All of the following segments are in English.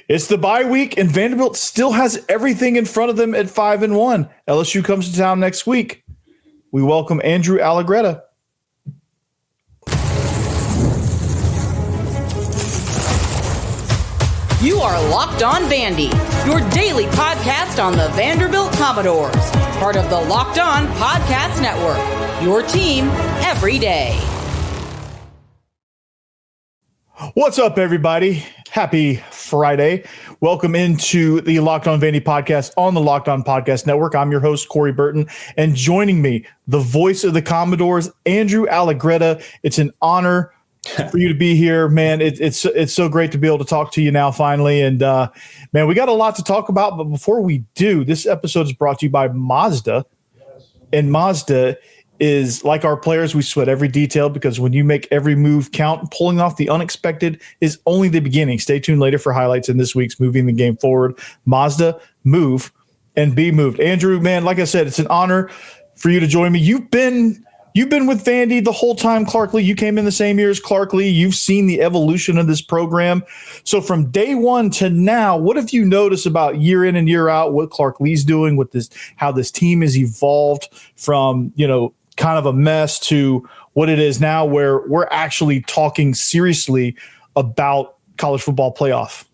It's the bye week, and Vanderbilt still has everything in front of them at 5-1. LSU comes to town next week. We welcome Andrew Allegretta. You are Locked On Vandy, your daily podcast on the Vanderbilt Commodores, part of the Locked On Podcast Network, your team every day. What's up, everybody? Happy Friday. Welcome into the Locked On Vandy podcast on the Locked On Podcast Network. I'm your host, Corey Burton, and joining me, the voice of the Commodores, Andrew Allegretta. It's an honor for you to be here, man. It's so great to be able to talk to you now, finally. And man, we got a lot to talk about. But before we do, this episode is brought to you by Mazda, and Mazda is like our players. We sweat every detail because when you make every move count, pulling off the unexpected is only the beginning. Stay tuned later for highlights in this week's Moving the Game Forward. Mazda, move and be moved. Andrew, man, like I said, it's an honor for you to join me. You've been with Vandy the whole time. Clark Lea, you came in the same year as Clark Lea. You've seen the evolution of this program. So from day one to now, what have you noticed about year in and year out, what Clark Lea's doing with this, how this team has evolved from, kind of a mess to what it is now, where we're actually talking seriously about college football playoff?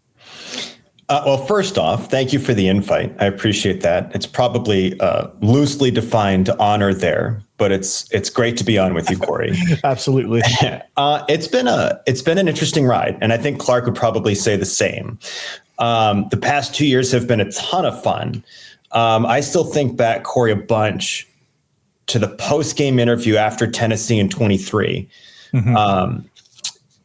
Well, first off, thank you for the invite. I appreciate that. It's probably loosely defined honor there, but it's great to be on with you, Corey. Absolutely. It's been an interesting ride, and I think Clark would probably say the same. The past 2 years have been a ton of fun. I still think back, Corey, a bunch to the post-game interview after Tennessee in 23. Mm-hmm.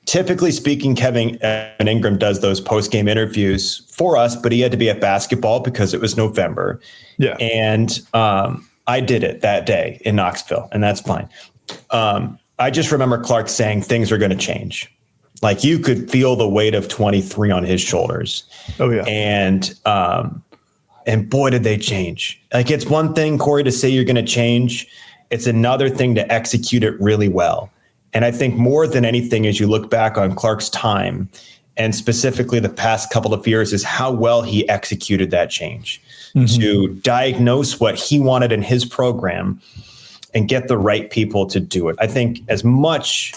Typically speaking, Kevin Ingram does those post-game interviews for us, but he had to be at basketball because it was November. Yeah. And I did it that day in Knoxville, and that's fine. I just remember Clark saying things are going to change. Like, you could feel the weight of 23 on his shoulders. Oh, yeah. And boy, did they change. Like, it's one thing, Corey, to say you're going to change. It's another thing to execute it really well. And I think more than anything, as you look back on Clark's time, and specifically the past couple of years, is how well he executed that change to diagnose what he wanted in his program and get the right people to do it. I think as much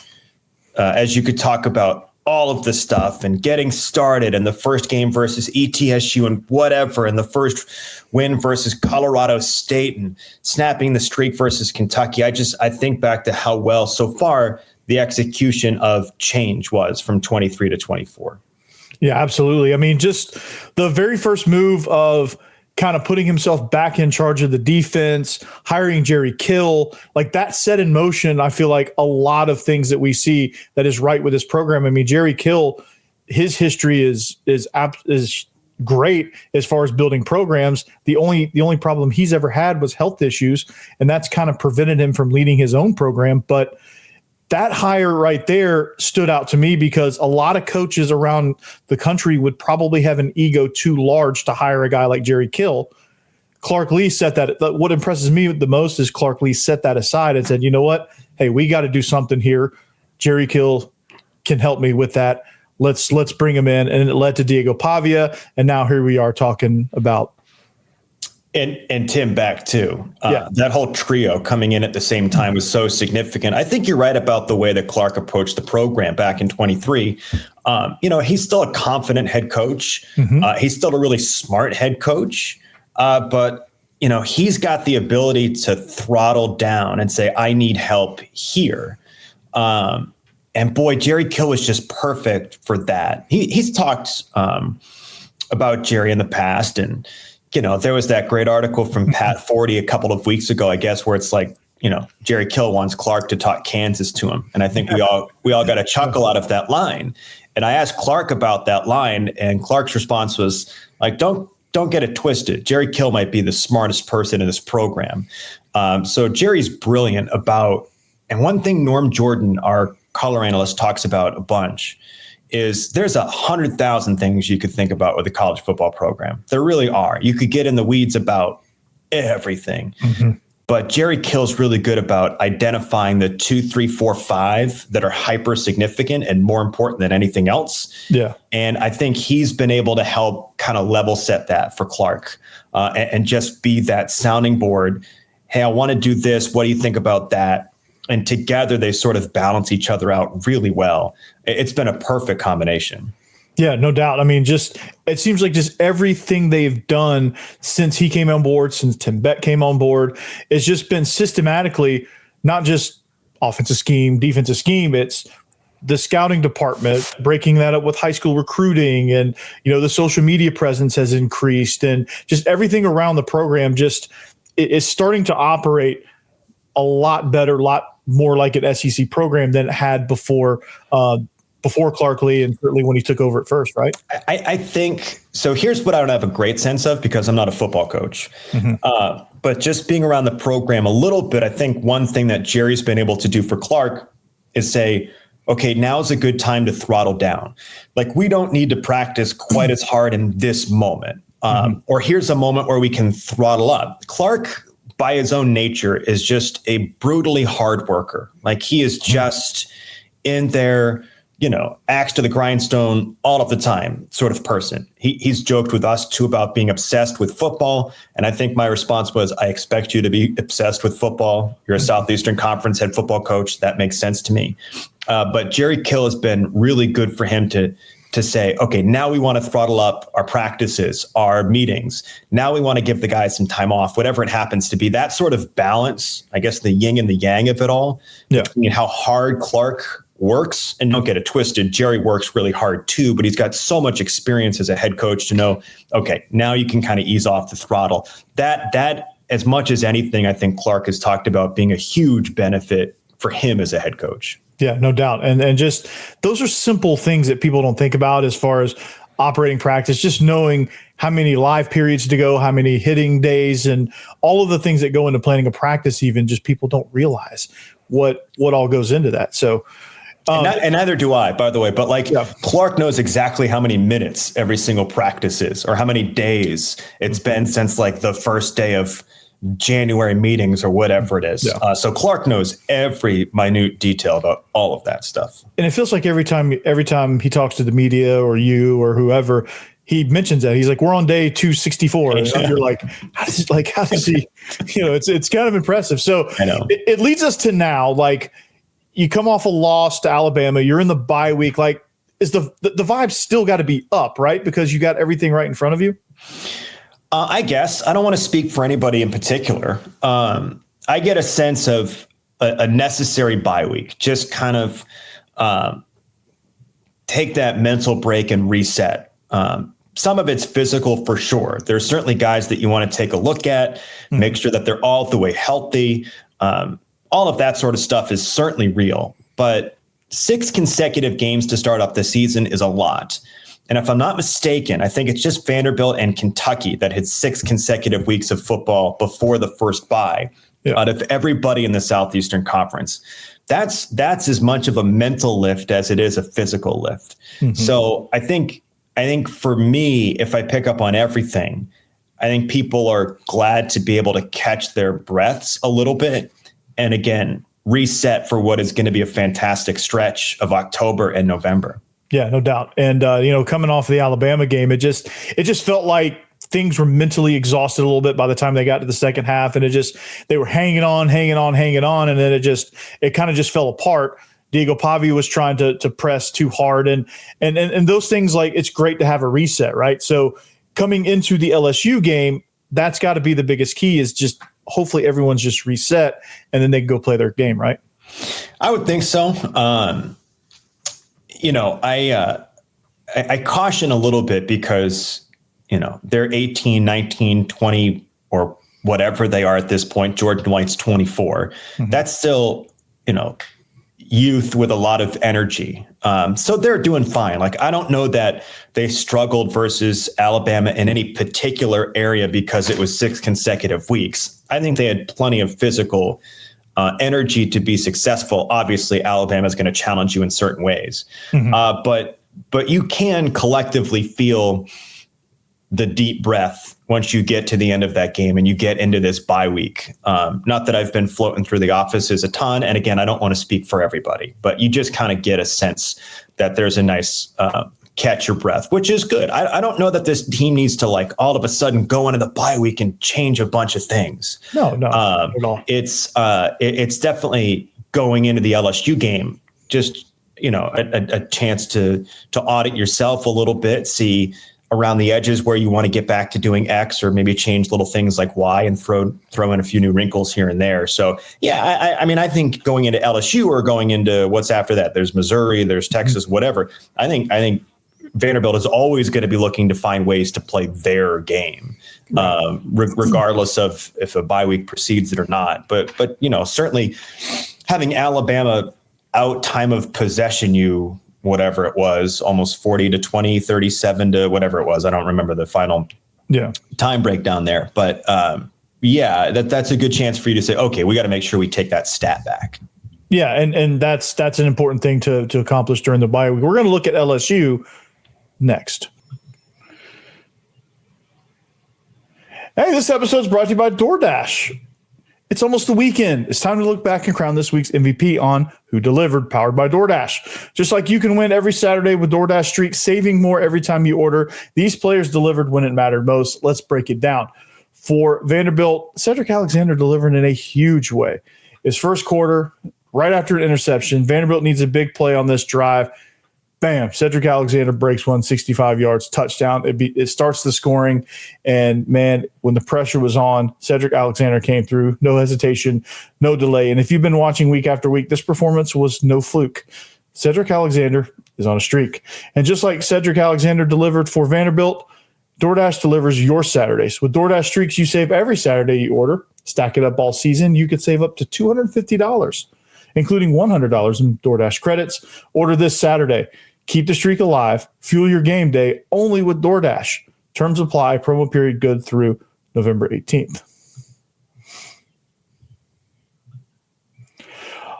as you could talk about all of the stuff and getting started and the first game versus ETSU and whatever, and the first win versus Colorado State and snapping the streak versus Kentucky. I think back to how well so far the execution of change was from 23 to 24. Yeah, absolutely. I mean, just the very first move of kind of putting himself back in charge of the defense, hiring Jerry Kill, like that set in motion, I feel like a lot of things that we see that is right with this program. I mean, Jerry Kill, his history is great as far as building programs. The only problem he's ever had was health issues, and that's kind of prevented him from leading his own program. But that hire right there stood out to me because a lot of coaches around the country would probably have an ego too large to hire a guy like Jerry Kill. Clark Lea set that. What impresses me the most is Clark Lea set that aside and said, you know what? Hey, we got to do something here. Jerry Kill can help me with that. Let's bring him in. And it led to Diego Pavia. And now here we are talking about. And Tim Beck, too. That whole trio coming in at the same time was so significant. I think you're right about the way that Clark approached the program back in 23. He's still a confident head coach. Mm-hmm. He's still a really smart head coach. But he's got the ability to throttle down and say, I need help here. And boy, Jerry Kill was just perfect for that. He's talked about Jerry in the past, and there was that great article from Pat Forty a couple of weeks ago, I guess, where it's like, Jerry Kill wants Clark to talk Kansas to him. And I think we all got a chuckle out of that line. And I asked Clark about that line, and Clark's response was like, don't get it twisted. Jerry Kill might be the smartest person in this program. So Jerry's brilliant about, and one thing Norm Jordan, our color analyst, talks about a bunch is there's 100,000 things you could think about with a college football program. There really are. You could get in the weeds about everything. Mm-hmm. But Jerry Kill's really good about identifying the 2, 3, 4, 5 that are hyper significant and more important than anything else. Yeah. And I think he's been able to help kind of level set that for Clark and just be that sounding board. Hey, I want to do this. What do you think about that? And together they sort of balance each other out really well. It's been a perfect combination. Yeah, no doubt. I mean, it seems like just everything they've done since he came on board, since Tim Beck came on board, it's just been systematically, not just offensive scheme, defensive scheme. It's the scouting department, breaking that up with high school recruiting, and, the social media presence has increased, and just everything around the program is starting to operate a lot better, a lot more like an SEC program than it had before Clark Lea, and certainly when he took over at first, right? I think so. Here's what I don't have a great sense of because I'm not a football coach. But just being around the program a little bit, I think one thing that Jerry's been able to do for Clark is say, okay, now's a good time to throttle down. Like, we don't need to practice quite as hard in this moment. Or here's a moment where we can throttle up. Clark, by his own nature, is just a brutally hard worker. Like, he is just in there, axe to the grindstone all of the time sort of person. He's joked with us too about being obsessed with football. And I think my response was, I expect you to be obsessed with football. You're a Southeastern Conference head football coach. That makes sense to me. But Jerry Kill has been really good for him to say, okay, now we want to throttle up our practices, our meetings. Now we want to give the guys some time off, whatever it happens to be. That sort of balance, I guess, the yin and the yang of it all, between how hard Clark works, and don't get it twisted, Jerry works really hard too, but he's got so much experience as a head coach to know, okay, now you can kind of ease off the throttle. That as much as anything, I think Clark has talked about being a huge benefit for him as a head coach. Yeah, no doubt. And just those are simple things that people don't think about as far as operating practice, just knowing how many live periods to go, how many hitting days, and all of the things that go into planning a practice. Even just people don't realize what all goes into that. So, and neither do I, by the way, but Clark knows exactly how many minutes every single practice is, or how many days it's been since the first day of January meetings or whatever it is. Yeah. So Clark knows every minute detail about all of that stuff. And it feels like every time he talks to the media or you or whoever, he mentions that. He's like, we're on day 264. And you're like, how does he, it's kind of impressive. So I know. It leads us to now, you come off a loss to Alabama, you're in the bye week. Is the vibe still got to be up, right? Because you got everything right in front of you? I guess. I don't want to speak for anybody in particular. I get a sense of a necessary bye week. Just kind of take that mental break and reset. Some of it's physical for sure. There's certainly guys that you want to take a look at, make sure that they're all the way healthy. All of that sort of stuff is certainly real. But 6 consecutive games to start off the season is a lot. And if I'm not mistaken, I think it's just Vanderbilt and Kentucky that had 6 consecutive weeks of football before the first bye out of everybody in the Southeastern Conference. That's as much of a mental lift as it is a physical lift. So I think for me, if I pick up on everything, I think people are glad to be able to catch their breaths a little bit. And again, reset for what is going to be a fantastic stretch of October and November. Yeah, no doubt. And, coming off of the Alabama game, it just felt like things were mentally exhausted a little bit by the time they got to the second half. And they were hanging on. And then it kind of just fell apart. Diego Pavia was trying to press too hard. And those things, it's great to have a reset, right? So coming into the LSU game, that's got to be the biggest key, is just hopefully everyone's just reset and then they can go play their game, right? I would think so. I caution a little bit because, they're 18, 19, 20, or whatever they are at this point. Jordan White's 24. That's still, youth with a lot of energy. So they're doing fine. I don't know that they struggled versus Alabama in any particular area because it was 6 consecutive weeks. I think they had plenty of physical energy to be successful. Obviously, Alabama is going to challenge you in certain ways, but you can collectively feel the deep breath once you get to the end of that game and you get into this bye week. Not that I've been floating through the offices a ton. And again, I don't want to speak for everybody, but you just kind of get a sense that there's a nice catch your breath, which is good. I don't know that this team needs to like all of a sudden go into the bye week and change a bunch of things. No, not at all. It's definitely going into the LSU game, just, a chance to audit yourself a little bit, see around the edges where you want to get back to doing X, or maybe change little things like Y and throw in a few new wrinkles here and there. So yeah, I think going into LSU or going into what's after that, there's Missouri, there's Texas, whatever. I think Vanderbilt is always going to be looking to find ways to play their game, regardless of if a bye week precedes it or not. But certainly having Alabama out time of possession you, whatever it was, almost 40 to 20, 37 to whatever it was. I don't remember the final time breakdown there. But that's a good chance for you to say, okay, we got to make sure we take that stat back. Yeah, and that's an important thing to accomplish during the bye week. We're going to look at LSU next. Hey, this episode is brought to you by DoorDash. It's almost the weekend. It's time to look back and crown this week's MVP on Who Delivered, powered by DoorDash. Just like you can win every Saturday with DoorDash Streak, saving more every time you order, these players delivered when it mattered most. Let's break it down. For Vanderbilt, Cedric Alexander delivered in a huge way. His first quarter, right after an interception, Vanderbilt needs a big play on this drive. Bam, Cedric Alexander breaks one, 65 yards, touchdown. It starts the scoring. And, man, when the pressure was on, Cedric Alexander came through. No hesitation, no delay. And if you've been watching week after week, this performance was no fluke. Cedric Alexander is on a streak. And just like Cedric Alexander delivered for Vanderbilt, DoorDash delivers your Saturdays. With DoorDash Streaks, you save every Saturday you order. Stack it up all season. You could save up to $250, including $100 in DoorDash credits. Order this Saturday. Keep the streak alive. Fuel your game day only with DoorDash. Terms apply. Promo period good through November 18th.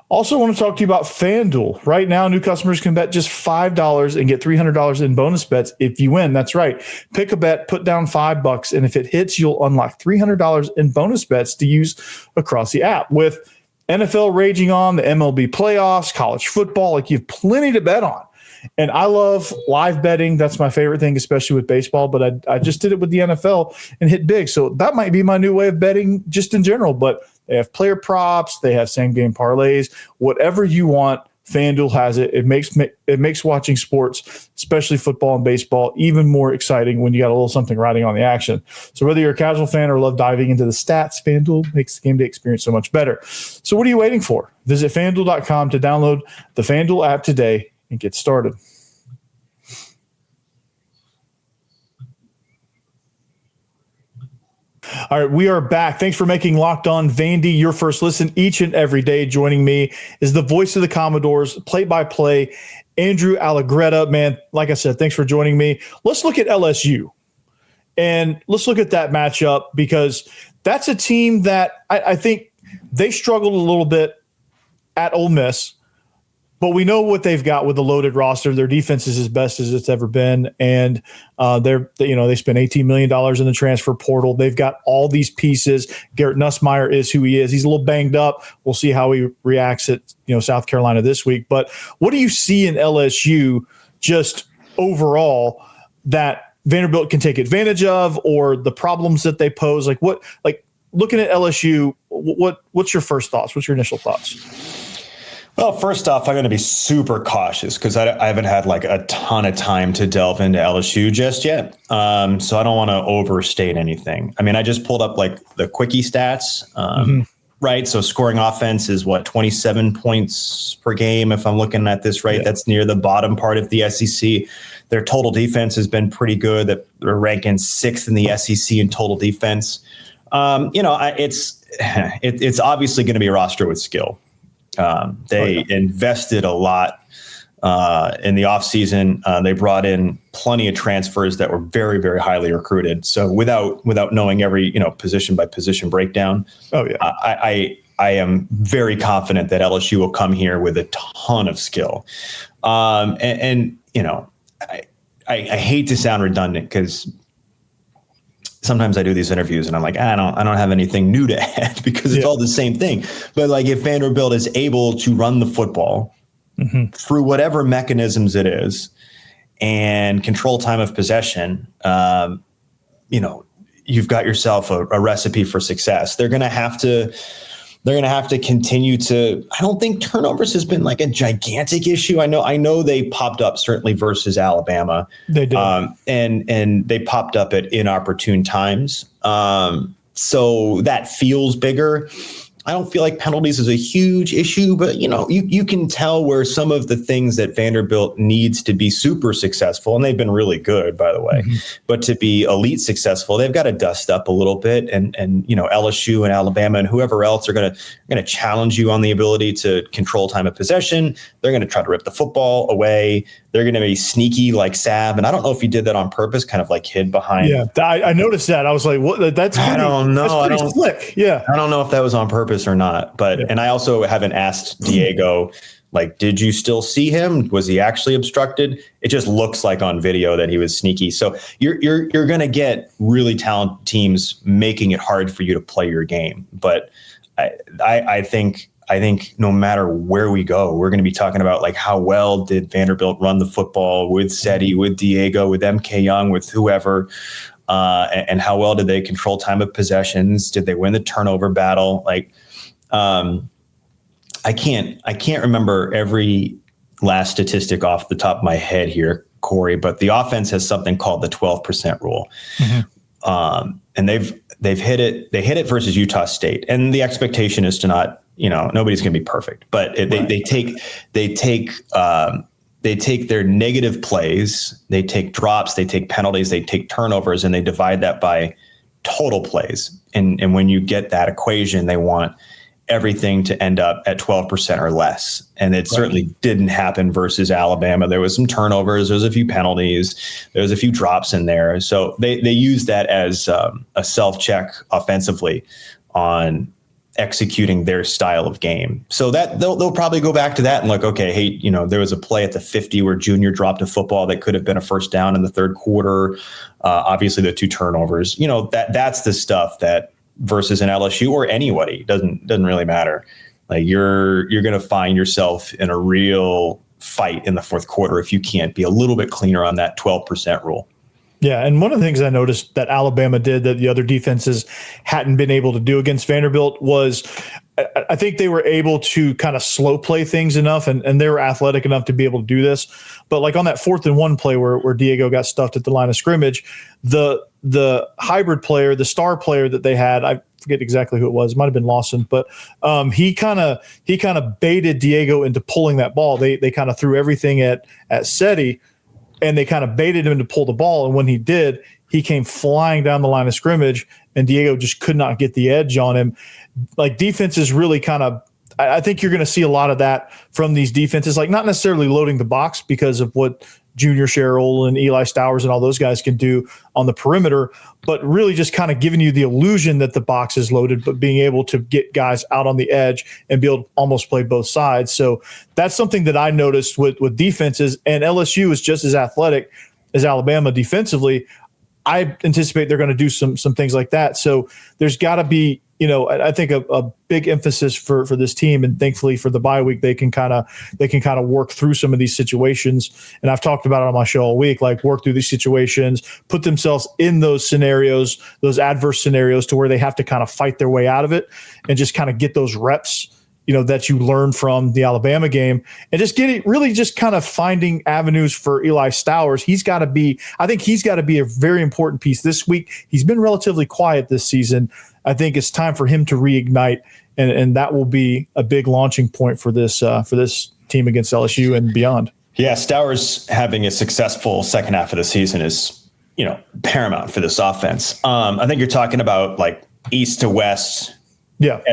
Also want to talk to you about FanDuel. Right now, new customers can bet just $5 and get $300 in bonus bets if you win. That's right. Pick a bet, put down $5, and if it hits, you'll unlock $300 in bonus bets to use across the app. With NFL raging on, the MLB playoffs, college football, you have plenty to bet on. And I love live betting. That's my favorite thing, especially with baseball. But I just did it with the NFL and hit big. So that might be my new way of betting just in general. But they have player props. They have same-game parlays. Whatever you want, FanDuel has it. It makes watching sports, especially football and baseball, even more exciting when you got a little something riding on the action. So whether you're a casual fan or love diving into the stats, FanDuel makes the game day experience so much better. So what are you waiting for? Visit FanDuel.com to download the FanDuel app today and get started. All right, we are back. Thanks for making Locked On Vandy your first listen each and every day. Joining me is the voice of the Commodores, play-by-play, Andrew Allegretta. Man, like I said, thanks for joining me. Let's look at LSU, and let's look at that matchup, because that's a team that I think they struggled a little bit at Ole Miss. But we know what they've got with the loaded roster. Their defense is as best as it's ever been, and they spent $18 million in the transfer portal. They've got all these pieces. Garrett Nussmeier is who he is. He's a little banged up. We'll see how he reacts at South Carolina this week. But what do you see in LSU just overall that Vanderbilt can take advantage of, or the problems that they pose? Looking at LSU, what's your first thoughts? What's your initial thoughts? Well, first off, I'm going to be super cautious because I haven't had a ton of time to delve into LSU just yet. So I don't want to overstate anything. I mean, I just pulled up the quickie stats, right? So scoring offense is 27 points per game. If I'm looking at this right, That's near the bottom part of the SEC. Their total defense has been pretty good. They're ranking 6th in the SEC in total defense. It's obviously going to be a roster with skill. They invested a lot in the offseason. They brought in plenty of transfers that were very, very highly recruited. So without knowing every position by position breakdown, I am very confident that LSU will come here with a ton of skill. I hate to sound redundant because sometimes I do these interviews and I'm like, I don't have anything new to add because it's all the same thing. But like if Vanderbilt is able to run the football through whatever mechanisms it is and control time of possession, you've got yourself a recipe for success. They're going to have to continue to. I don't think turnovers has been like a gigantic issue. I know they popped up certainly versus Alabama. They did, and they popped up at inopportune times. So that feels bigger. I don't feel like penalties is a huge issue, but you can tell where some of the things that Vanderbilt needs to be super successful, and they've been really good, by the way, but to be elite successful, they've got to dust up a little bit. And LSU and Alabama and whoever else are going to challenge you on the ability to control time of possession. They're going to try to rip the football away. They're going to be sneaky like Sab, and I don't know if he did that on purpose, kind of like hid behind. Yeah, I noticed that. I was like, "What? That's pretty, I don't know. That's pretty slick." Yeah, I don't know if that was on purpose or not, but and I also haven't asked Diego, like, did you still see him? Was he actually obstructed? It just looks like on video that he was sneaky. So you're going to get really talented teams making it hard for you to play your game, but I think no matter where we go, we're going to be talking about like how well did Vanderbilt run the football with SETI, with Diego, with MK Young, with whoever, and how well did they control time of possessions? Did they win the turnover battle? Like, I can't remember every last statistic off the top of my head here, Corey, but the offense has something called the 12% rule. And they've hit it. They hit it versus Utah State. And the expectation is to not, nobody's going to be perfect, but they take their negative plays, they take drops, they take penalties, they take turnovers, and they divide that by total plays. And when you get that equation, they want everything to end up at 12% or less. And it certainly didn't happen versus Alabama. There was some turnovers, there was a few penalties, there was a few drops in there. So they use that as a self-check offensively on executing their style of game. So that they'll probably go back to that and like, okay, hey, there was a play at the 50 where Junior dropped a football that could have been a first down in the third quarter. Obviously the 2 turnovers, that's the stuff that versus an LSU or anybody doesn't really matter. Like you're going to find yourself in a real fight in the fourth quarter if you can't be a little bit cleaner on that 12% rule. Yeah, and one of the things I noticed that Alabama did that the other defenses hadn't been able to do against Vanderbilt was I think they were able to kind of slow play things enough, and they were athletic enough to be able to do this. But like on that 4th and 1 play where Diego got stuffed at the line of scrimmage, the hybrid player, the star player that they had, I forget exactly who it was. It might have been Lawson, but he kind of baited Diego into pulling that ball. They kind of threw everything at SETI, and they kind of baited him to pull the ball. And when he did, he came flying down the line of scrimmage, and Diego just could not get the edge on him. Like defenses really kind of, I think you're going to see a lot of that from these defenses, like not necessarily loading the box because of what Junior Sherrill and Eli Stowers and all those guys can do on the perimeter, but really just kind of giving you the illusion that the box is loaded, but being able to get guys out on the edge and be able to almost play both sides. So that's something that I noticed with defenses, and LSU is just as athletic as Alabama defensively. I anticipate they're going to do some things like that. So there's got to be, I think a big emphasis for this team, and thankfully for the bye week, they can kind of work through some of these situations. And I've talked about it on my show all week, like work through these situations, put themselves in those scenarios, those adverse scenarios to where they have to kind of fight their way out of it and just kind of get those reps, that you learned from the Alabama game, and just really just kind of finding avenues for Eli Stowers. I think he's got to be a very important piece this week. He's been relatively quiet this season. I think it's time for him to reignite, and that will be a big launching point for this team against LSU and beyond. Yeah, Stowers having a successful second half of the season is, paramount for this offense. I think you're talking about like east to west,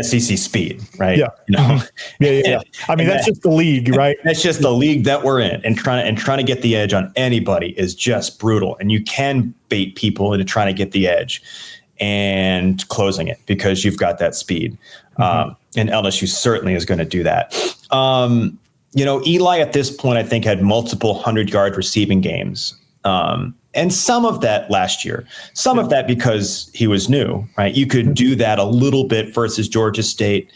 SEC speed, right? Yeah, yeah. I mean, that's just the league, right? That's just the league that we're in, and trying to get the edge on anybody is just brutal. And you can bait people into trying to get the edge and closing it because you've got that speed. And LSU certainly is going to do that. Eli at this point, I think, had multiple 100-yard receiving games And some of that last year, some of that because he was new, right? You could do that a little bit versus Georgia State.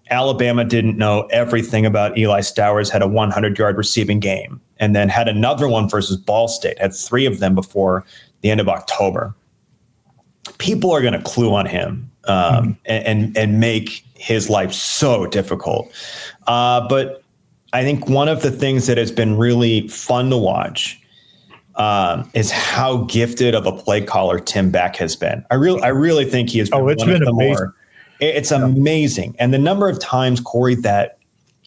Alabama didn't know everything about Eli Stowers, had a 100-yard receiving game, and then had another one versus Ball State, had 3 of them before the end of October. People are going to clue on him and make his life so difficult. But I think one of the things that has been really fun to watch is how gifted of a play caller Tim Beck has been. I really think he has been it's been amazing. It's amazing. And the number of times, Corey, that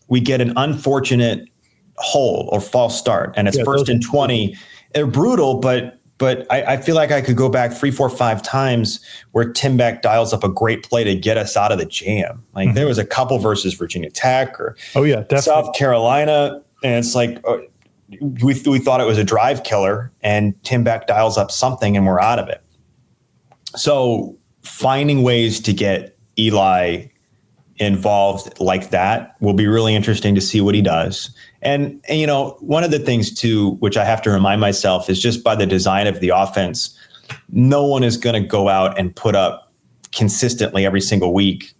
we get an unfortunate hold or false start, and it's first and 20, they're brutal, but I feel like I could go back 3, 4, 5 times where Tim Beck dials up a great play to get us out of the jam. Like there was a couple versus Virginia Tech or South Carolina, and it's like we thought it was a drive killer, and Tim Beck dials up something, and we're out of it. So finding ways to get Eli involved like that will be really interesting to see what he does. And one of the things too, which I have to remind myself, is just by the design of the offense, no one is going to go out and put up consistently every single week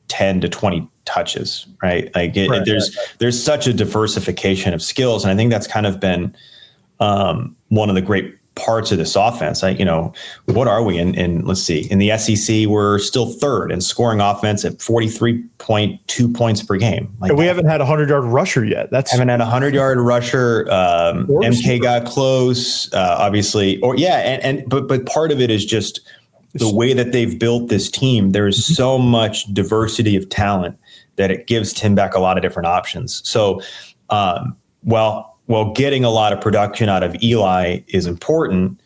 10 to 20 touches, right? Like there's such a diversification of skills. And I think that's kind of been one of the great parts of this offense. What are we in? Let's see. In the SEC, we're still third in scoring offense at 43.2 points per game. We haven't had a 100-yard rusher yet. Haven't had a 100-yard rusher. MK got close, obviously. But part of it is just the way that they've built this team. There's so much diversity of talent that it gives Tim Beck a lot of different options. So, while getting a lot of production out of Eli is important,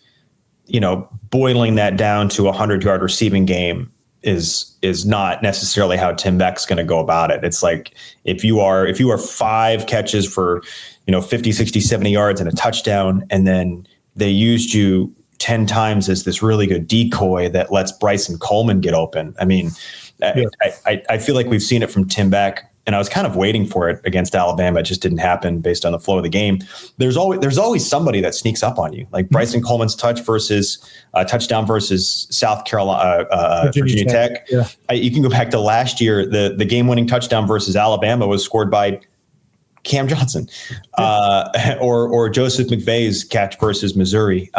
boiling that down to a 100-yard receiving game is not necessarily how Tim Beck's going to go about it. It's like if you are 5 catches for 50, 60, 70 yards and a touchdown, and then they used you 10 times as this really good decoy that lets Bryson Coleman get open. I mean, I feel like we've seen it from Tim Beck. And I was kind of waiting for it against Alabama. It just didn't happen based on the flow of the game. There's always somebody that sneaks up on you, like Bryson Coleman's touchdown versus South Carolina, Virginia Tech. Yeah. You can go back to last year. The game-winning touchdown versus Alabama was scored by Cam Johnson, or Joseph McVay's catch versus Missouri.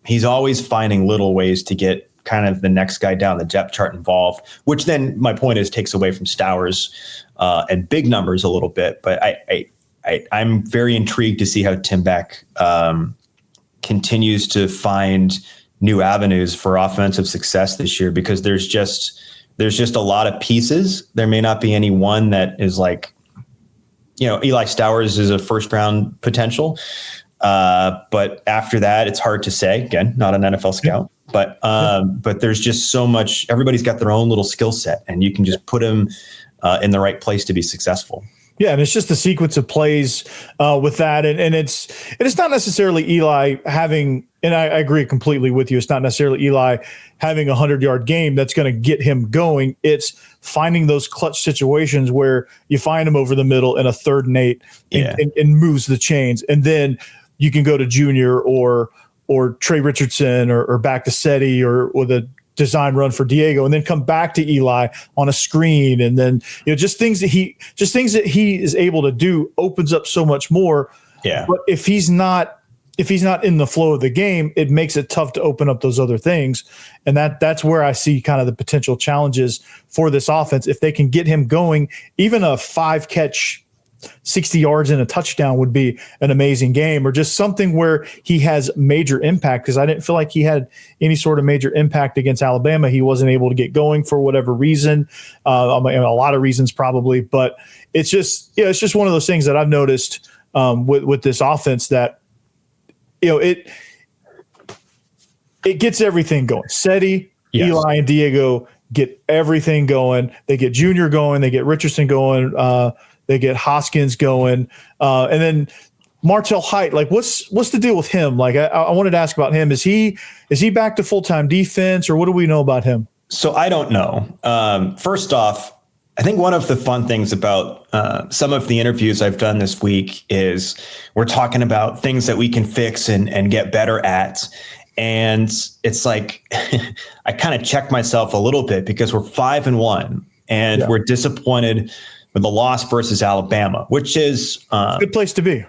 He's always finding little ways to get kind of the next guy down the depth chart involved, which then my point is takes away from Stowers and big numbers a little bit. But I'm very intrigued to see how Tim Beck continues to find new avenues for offensive success this year, because there's just a lot of pieces. There may not be any one that is like, Eli Stowers is a first round potential. But after that, it's hard to say. Again, not an NFL scout. But there's just so much. Everybody's got their own little skill set, and you can just put them in the right place to be successful. Yeah, and it's just a sequence of plays with that, and it's not necessarily Eli having. And I agree completely with you. It's not necessarily Eli having a 100-yard game that's going to get him going. It's finding those clutch situations where you find him over the middle in a 3rd and 8 and moves the chains, and then you can go to Junior or Trey Richardson or back to Seti or the design run for Diego, and then come back to Eli on a screen. And then, just things that he is able to do opens up so much more. Yeah. But if he's not in the flow of the game, it makes it tough to open up those other things. And that's where I see kind of the potential challenges for this offense. If they can get him going, even a 5-catch 60 yards and a touchdown would be an amazing game, or just something where he has major impact, because I didn't feel like he had any sort of major impact against Alabama. He wasn't able to get going for whatever reason, a lot of reasons probably, but it's just one of those things that I've noticed with this offense that, it gets everything going. Seti, yes. Eli, and Diego get everything going. They get Junior going. They get Richardson going. They get Hoskins going, and then Martell Height. Like, what's the deal with him? Like, I wanted to ask about him. Is he back to full-time defense, or what do we know about him? So I don't know. First off, I think one of the fun things about some of the interviews I've done this week is we're talking about things that we can fix and get better at. And it's like, I kind of check myself a little bit because we're 5-1 and we're disappointed with the loss versus Alabama, which is a good place to be.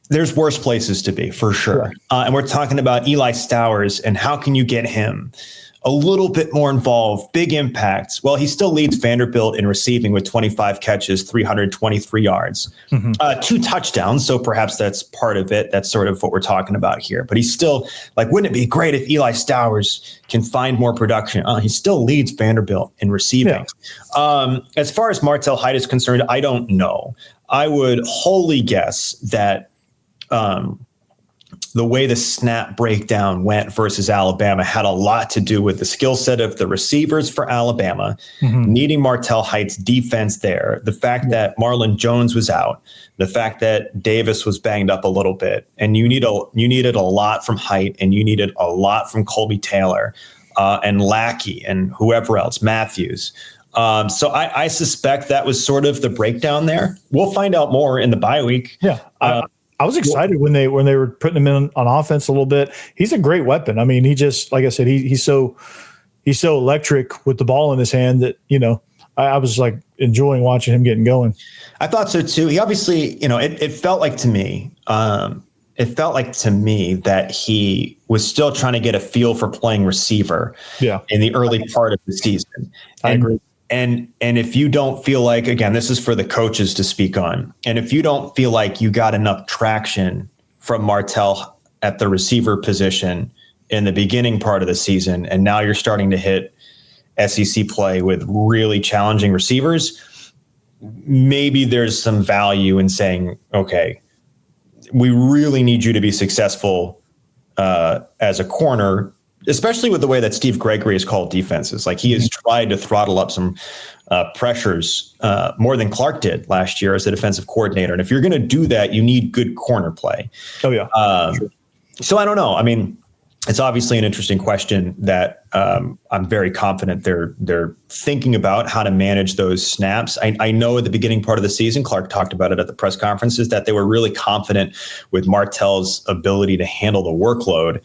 There's worse places to be for sure. And we're talking about Eli Stowers and how can you get him a little bit more involved, big impacts. Well, he still leads Vanderbilt in receiving with 25 catches, 323 yards, 2 touchdowns. So perhaps that's part of it. That's sort of what we're talking about here. But he's still like, wouldn't it be great if Eli Stowers can find more production? He still leads Vanderbilt in receiving. As far as Martell Hyde is concerned, I don't know. I would wholly guess that the way the snap breakdown went versus Alabama had a lot to do with the skill set of the receivers for Alabama, needing Martell Hyde's defense there, the fact that Marlon Jones was out, the fact that Davis was banged up a little bit, and you needed a lot from Hyde, and you needed a lot from Colby Taylor and Lackey and whoever else, Matthews. So I suspect that was sort of the breakdown there. We'll find out more in the bye week. I was excited when they were putting him in on offense a little bit. He's a great weapon. I mean, he just, like I said, he's so electric with the ball in his hand that, I was like enjoying watching him getting going. I thought so too. He obviously, it felt like to me, that he was still trying to get a feel for playing receiver in the early part of the season. I agree. And if you don't feel like, again, this is for the coaches to speak on, and if you don't feel like you got enough traction from Martell at the receiver position in the beginning part of the season, and now you're starting to hit SEC play with really challenging receivers, maybe there's some value in saying, okay, we really need you to be successful as a corner, especially with the way that Steve Gregory has called defenses. Like, he has tried to throttle up some pressures more than Clark did last year as a defensive coordinator. And if you're going to do that, you need good corner play. Sure. So I don't know. I mean, it's obviously an interesting question that I'm very confident they're thinking about how to manage those snaps. I know at the beginning part of the season, Clark talked about it at the press conferences, that they were really confident with Martell's ability to handle the workload.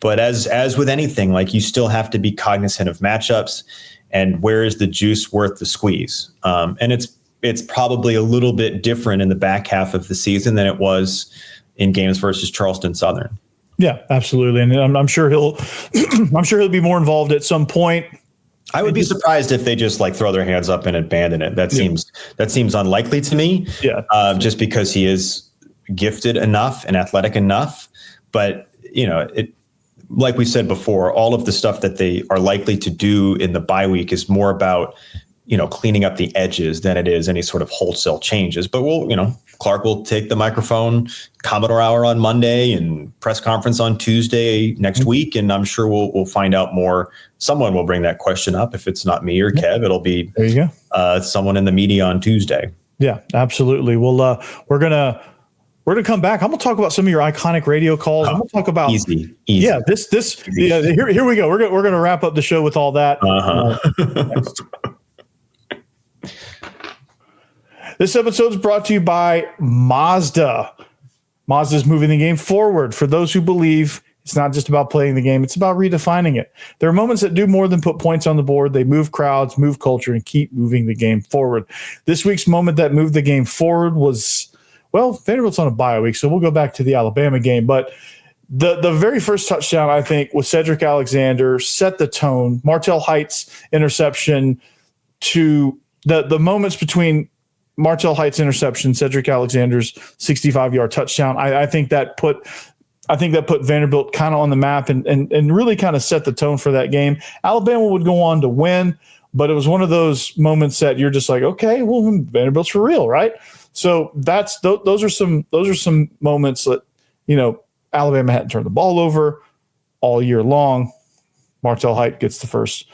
But as with anything, like, you still have to be cognizant of matchups and where is the juice worth the squeeze. And it's probably a little bit different in the back half of the season than it was in games versus Charleston Southern. Yeah, absolutely. And I'm sure he'll be more involved at some point. I would be surprised if they just throw their hands up and abandon it. That seems unlikely to me. Just because he is gifted enough and athletic enough. But like we said before, all of the stuff that they are likely to do in the bye week is more about, cleaning up the edges than it is any sort of wholesale changes. But Clark will take the microphone, Commodore Hour on Monday and press conference on Tuesday next week. And I'm sure we'll find out more. Someone will bring that question up. If it's not me or Kev, it'll be there you go. Someone in the media on Tuesday. Yeah, absolutely. Well, we're going to come back. I'm going to talk about some of your iconic radio calls. I'm going to talk about easy. Yeah, here we go. We're going to wrap up the show with all that. This episode is brought to you by Mazda. Mazda is moving the game forward. For those who believe it's not just about playing the game, it's about redefining it. There are moments that do more than put points on the board. They move crowds, move culture, and keep moving the game forward. This week's moment that moved the game forward was, Vanderbilt's on a bye week, so we'll go back to the Alabama game. But the very first touchdown, I think, was Cedric Alexander, set the tone. Martell Hyde's interception to the moments between Martell Hyde's interception, Cedric Alexander's 65-yard touchdown. I think that put Vanderbilt kind of on the map and really kind of set the tone for that game. Alabama would go on to win, but it was one of those moments that you're just like, okay, well, Vanderbilt's for real, right? So those are some moments that, Alabama hadn't turned the ball over all year long. Martell Hyde gets the first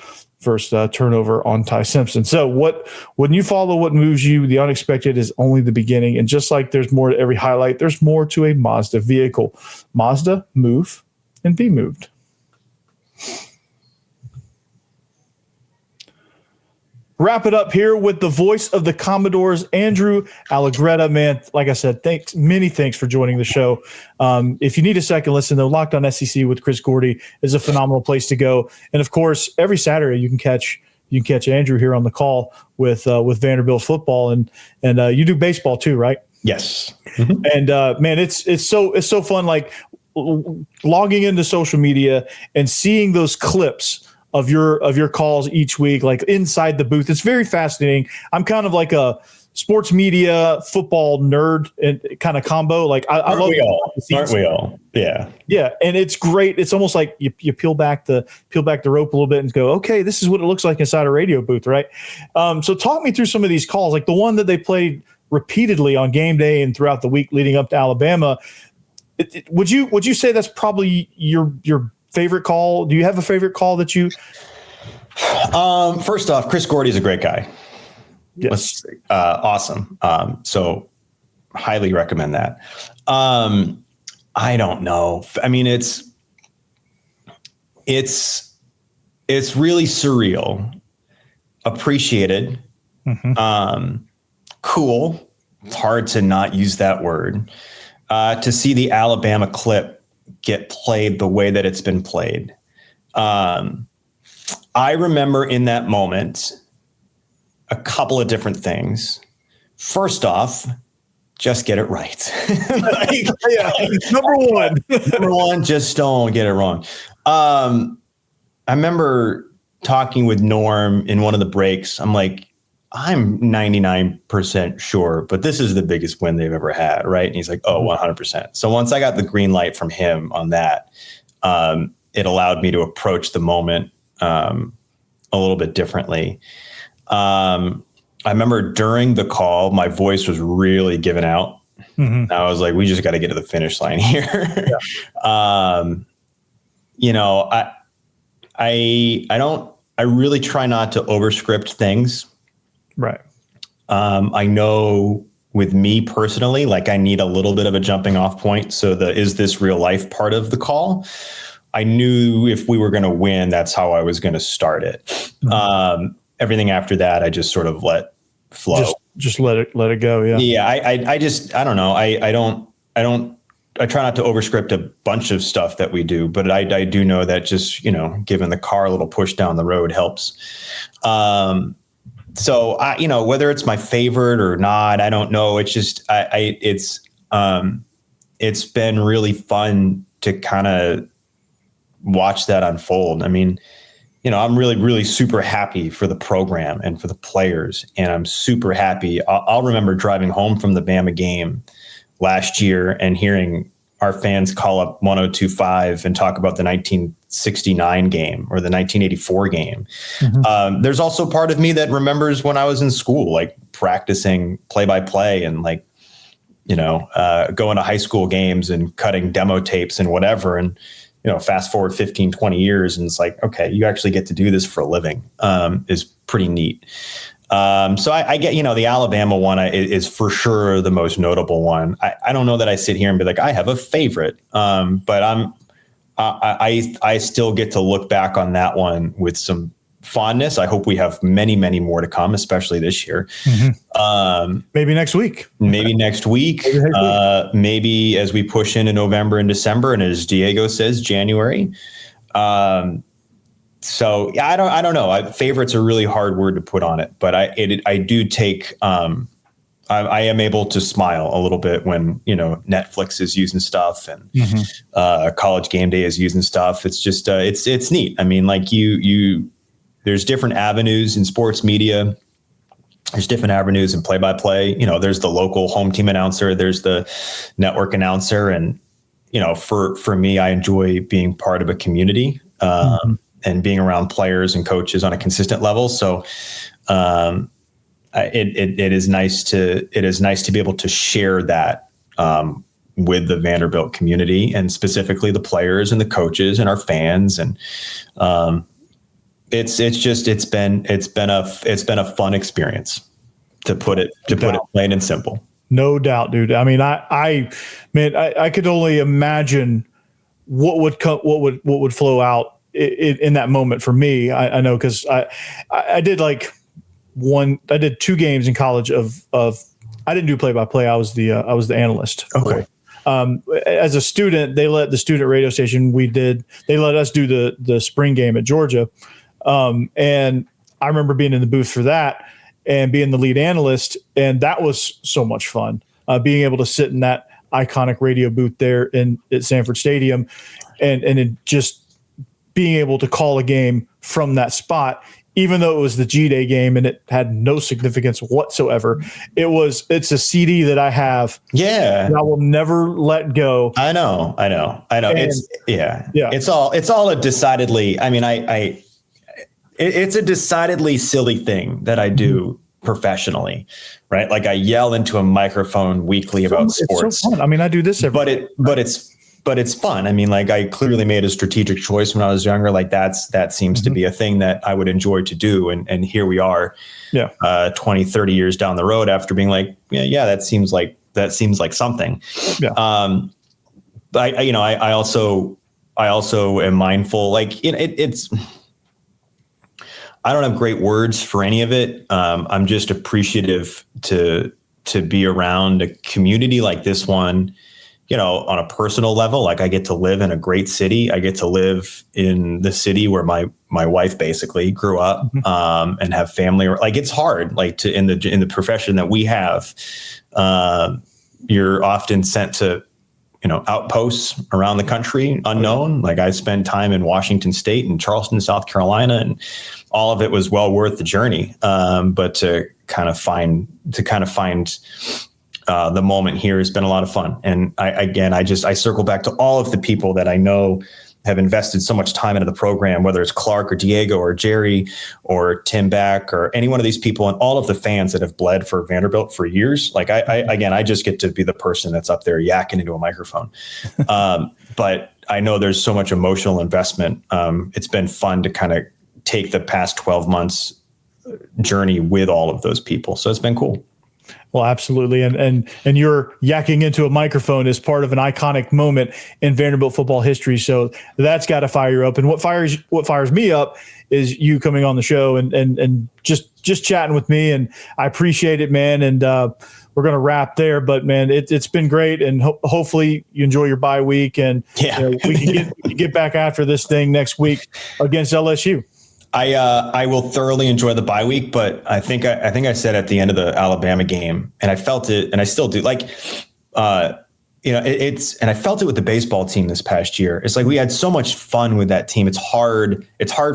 turnover on Ty Simpson. So when you follow what moves you, the unexpected is only the beginning. And just like there's more to every highlight, there's more to a Mazda vehicle. Mazda, move and be moved. wrap it up here with the voice of the Commodores, Andrew Allegretta. Man, like I said, many thanks for joining the show. If you need a second listen, though, Locked On SEC with Chris Gordy is a phenomenal place to go. And of course, every Saturday you can catch Andrew here on the call with Vanderbilt football, and you do baseball too, right? Yes. Mm-hmm. And man, it's so fun. Like logging into social media and seeing those clips of your calls each week, like inside the booth. It's very fascinating. I'm kind of like a sports media football nerd and kind of combo. Like I love Aren't we all? Yeah. Yeah. And it's great. It's almost like you peel back the rope a little bit and go, okay, this is what it looks like inside a radio booth. Right. So talk me through some of these calls, like the one that they played repeatedly on game day and throughout the week leading up to Alabama. Would you say that's probably your favorite call? Do you have a favorite call that you? First off, Chris Gordy is a great guy. Yes. Awesome. So highly recommend that. I don't know. I mean, it's really surreal, appreciated, cool. It's hard to not use that word, to see the Alabama clip get played the way that it's been played. I remember in that moment a couple of different things. First off, just get it right. Number one, just don't get it wrong. I remember talking with Norm in one of the breaks. I'm like, I'm 99% sure, but this is the biggest win they've ever had, right? And he's like, oh, 100%. So once I got the green light from him on that, it allowed me to approach the moment a little bit differently. I remember during the call, my voice was really giving out. Mm-hmm. I was like, we just got to get to the finish line here. Yeah. I really try not to overscript things. Right. I know with me personally, like I need a little bit of a jumping off point. So is this real life part of the call? I knew if we were going to win, that's how I was going to start it. Mm-hmm. Everything after that, I just sort of let flow. Just let it go. Yeah. Yeah. I don't know. I try not to overscript a bunch of stuff that we do, but I do know that just, giving the car a little push down the road helps. So whether it's my favorite or not, I don't know. It's just, it's been really fun to kind of watch that unfold. I mean, I'm really, really super happy for the program and for the players. And I'm super happy. I'll remember driving home from the Bama game last year and hearing our fans call up 102.5 and talk about the 1969 game or the 1984 game. Mm-hmm. There's also part of me that remembers when I was in school, like practicing play-by-play and like, going to high school games and cutting demo tapes and whatever. And, fast forward 15, 20 years. And it's like, okay, you actually get to do this for a living, is pretty neat. So I get, the Alabama one is for sure the most notable one. I don't know that I sit here and be like, I have a favorite, but I still get to look back on that one with some fondness. I hope we have many, many more to come, especially this year. Mm-hmm. Maybe next week. Maybe as we push into November and December, and as Diego says, January. So yeah, I don't know. Favorite's a really hard word to put on it, but I do take. I am able to smile a little bit when Netflix is using stuff and College Game Day is using stuff. It's just it's neat. I mean, like there's different avenues in sports media. There's different avenues in play-by-play. There's the local home team announcer. There's the network announcer, and for me, I enjoy being part of a community. And being around players and coaches on a consistent level. So it is nice to be able to share that with the Vanderbilt community and specifically the players and the coaches and our fans. And it's been a fun experience, to put it plain and simple. No doubt, dude. I mean, I could only imagine what would flow out in that moment for me. I know, because I did, like, did 2 games in college of I didn't do play-by-play. I was the analyst. Okay. As a student, they let the student radio station they let us do the spring game at Georgia. And I remember being in the booth for that and being the lead analyst. And that was so much fun. Being able to sit in that iconic radio booth there at Sanford Stadium and just being able to call a game from that spot, even though it was the G-Day game and it had no significance whatsoever. It's a CD that I have. Yeah. That I will never let go. I know. And it's all a decidedly, it's a decidedly silly thing that I do professionally, right? Like I yell into a microphone weekly about sports. It's so fun. I do this every day. But it's fun. I clearly made a strategic choice when I was younger. Like that seems to be a thing that I would enjoy to do. And here we are 20, 30 years down the road after being like, that seems like something. Yeah. I also am mindful, like it's, I don't have great words for any of it. I'm just appreciative to be around a community like this one, on a personal level. Like I get to live in a great city. I get to live in the city where my wife basically grew up, and have family. Like it's hard, like in the profession that we have, you're often sent to, outposts around the country, unknown. Like I spent time in Washington State and Charleston, South Carolina, and all of it was well worth the journey. But to kind of find the moment here has been a lot of fun. And I circle back to all of the people that I know have invested so much time into the program, whether it's Clark or Diego or Jerry or Tim Beck or any one of these people, and all of the fans that have bled for Vanderbilt for years. Like I just get to be the person that's up there yakking into a microphone. But I know there's so much emotional investment. It's been fun to kind of take the past 12 months journey with all of those people. So it's been cool. Well, absolutely. And you're yakking into a microphone is part of an iconic moment in Vanderbilt football history. So that's got to fire you up. And what fires me up is you coming on the show and just chatting with me. And I appreciate it, man. And we're going to wrap there, but man, it's been great. And hopefully you enjoy your bye week, and we can get back after this thing next week against LSU. I will thoroughly enjoy the bye week, but I think I said at the end of the Alabama game, and I felt it, and I still do. Like, and I felt it with the baseball team this past year. It's like we had so much fun with that team. It's hard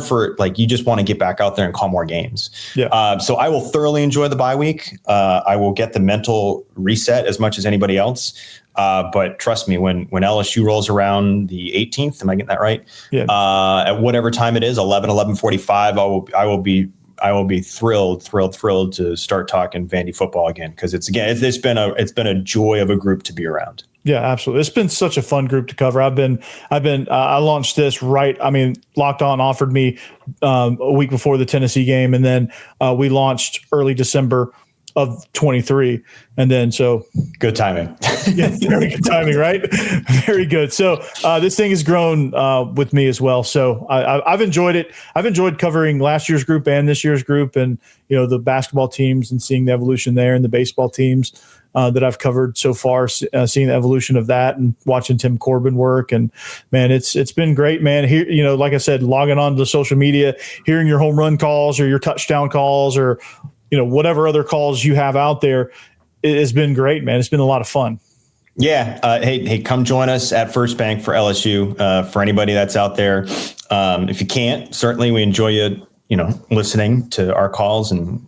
for, like, you just want to get back out there and call more games. Yeah. So I will thoroughly enjoy the bye week. I will get the mental reset as much as anybody else. But trust me, when LSU rolls around the 18th, am I getting that right? Yeah. At whatever time it is, 11:45, I will be thrilled to start talking Vandy football again, because it's been a joy of a group to be around. Yeah, absolutely. It's been such a fun group to cover. I launched this Locked On offered me a week before the Tennessee game, and then we launched early December of 23. And then, so good timing. Yeah, very good timing, right? Very good. So this thing has grown with me as well. So I've enjoyed it. I've enjoyed covering last year's group and this year's group, and, the basketball teams and seeing the evolution there, and the baseball teams that I've covered so far, seeing the evolution of that and watching Tim Corbin work. And man, it's been great, man. Here, like I said, logging on to social media, hearing your home run calls or your touchdown calls, or whatever other calls you have out there, it has been great, man. It's been a lot of fun. Yeah. Hey, come join us at First Bank for LSU. For anybody that's out there, if you can't, certainly we enjoy you, listening to our calls and,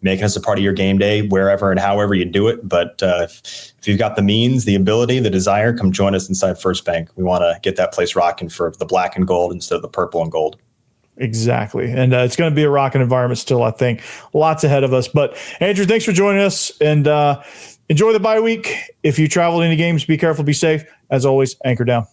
making us a part of your game day, wherever and however you do it. But if you've got the means, the ability, the desire, come join us inside First Bank. We want to get that place rocking for the black and gold instead of the purple and gold. Exactly. And it's going to be a rocking environment still, I think. Lots ahead of us. But Andrew, thanks for joining us, and enjoy the bye week. If you travel to any games, be careful, be safe. As always, anchor down.